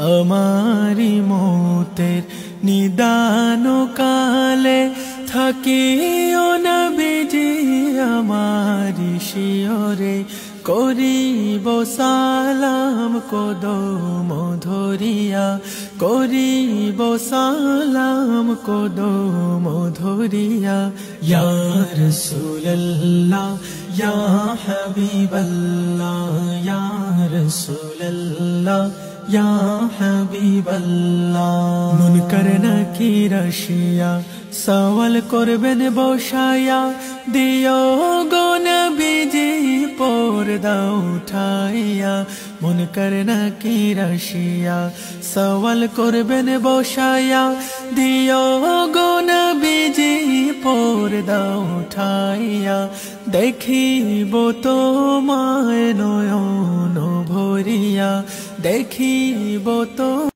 আমারি মৌতের নিদান কালে থাকিও নবীজি আমারি শিয়রে করিব সালাম কদম ধরিয়া করিব সালাম কদম ধরিয়া ইয়া রাসূলুল্লাহ ইয়া হাবিবাল্লাহ ইয়া রাসূলুল্লাহ ইয়া হাবিবাল্লাহ মুনকার নাকির আসিয়া সওয়াল করবেন বসায়া দিও গো নবীজি পর্দা উঠাইয়া মুনকার নাকির আসিয়া সওয়াল করবেন বসায়া দিও গো নবীজি পর্দা উঠাইয়া দেখিব তোমায় নয়ন ভরিয়া দেখিব তো